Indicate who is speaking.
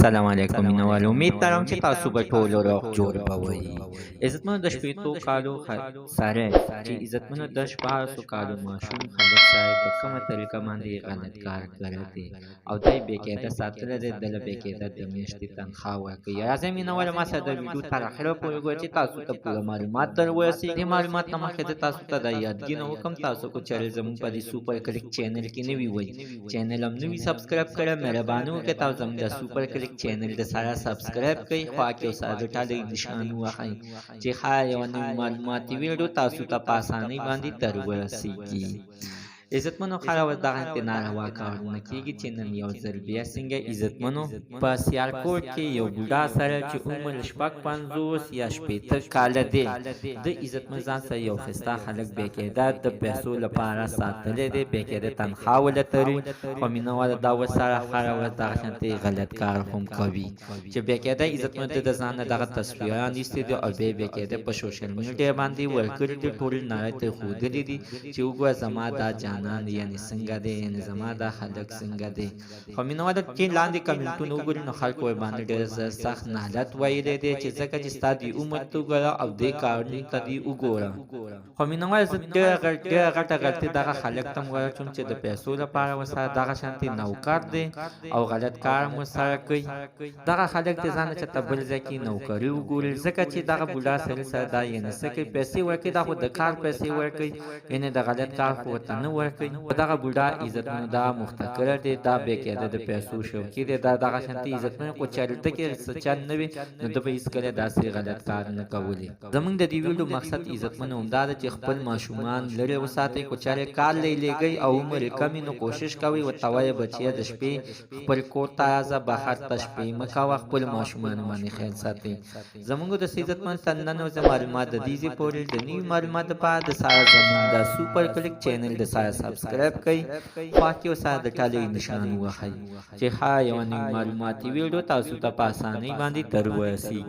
Speaker 1: سلام علیکم مینوال امید لرم چې تاسو به ټول روغ جوړ به وئ. عزتمنو د شپېتو کالو سړی چې عزتمنو د شپاړسو کالو ماشوم خالد صاحب په کومه طریقه باندې غلط کار کړی دی او دی بېقاعده ساتلی دی دله بېقاعده د میاشتې تنخوا ورکوي. راځئ مینوال ما سره د ویډیو تر اخره پورې وګورئ چې تاسو ته پوره معلومات در ورسېږي. دې معلومات نه مخکې زه تاسو ته دا یادګینه وکړم تاسو که چېرې زموږ په دې سوپر کلیک چینل کې نوي وئ چینل هم نوي سبسکرایب کړئ مهرباني وکړئ تاسو زموږ د سوپر کلیک چینل د سره سبسکرایب کړئ خوا کې یو سره د ټالۍ نشان ووهئ چې هر یوه نوې معلوماتي ویډیو تاسو ته په اسانۍ باندې در ورسېږي. عزتمنو هره ورځ دغه ناروا کارونه کېږي چې نن یو ځل بیا څنګه عزتمنو په سیالکوټ کې یو بوډا سره چې عمر شپږ پنځوس یا شپېته کاله دی د عزتمن ځان سره یو ښایسته هلک بېقاعده د پیسو لپاره ساتلی دی بېقاعده تنخوا ولټوي خو مینهواله دا ورسره هره ورځ دغه شانتې غلط کار هم کوي چې بېقاعده عزتمن د ځان نه دغه تصویران ایستي دي او بیا یې بېقاعده په سوشل میډیا باندې ورکړي دي ټول نړۍ ته یې ښودلي دي چې وګوره زما دا جان یعنی څنګه دی یعنی زما دا خلک څنګه دی خو مینهواله چې لاندې کمنټونه وګوري نو خلکو ورباندې ډېر سخت نالت ویلی دی چې ځکه چې ستا دې عمر ته وګوره او دې کارونو ته دې وګوره. خو مینهواله زه ډېره غټه غلطي دغه خلک ته هم وچوم چې د پیسو لپاره ورسره دغه شانتې نوکر دی او غلط کار هم ورسره کوي. دغه خلک د ځان نه چېرته بل ځای کې نوکري وګوري ځکه چې دغه بوډا سړي سره دا یعنې څه کوي پیسې ورکوي دا خو د کار پیسې ورکوي یعنې د غلط کار خو ورته نه ورکوي. دغه بوډا عزتمنو دا مختکره دی دا بېقاعده د پیسو شوقي دی دا دغه شانتې عزتمنو خو چارته کې څه چل نه وي نو ده به هېڅکله داسې غلط کار نه کولی. زموږ د دې ویډیو مقصد عزتمنو همدا ده چې خپل ماشومان لرې وساتئ خو چارې کار لیږئ او عمر یې کم وي نو کوشش کوئ ورته وایه بچیه د شپې خپل کور ته راځه بهر ته شپې مه کوه خپلو ماشومانو باندې خیال ساتئ. زموږ د عزتمن نن ورځ معلومات د دې ځای پورې د نوي معلومات لپاره د ساره زموږ د سوپر کلیک چینل د ساره سبسکرایب کړئ خوا کې یو سره د ټالۍ نشان ووهئ چې هر یوه نوې معلوماتي ویډیو تاسو ته په اسانۍ باندې در ورسېږي.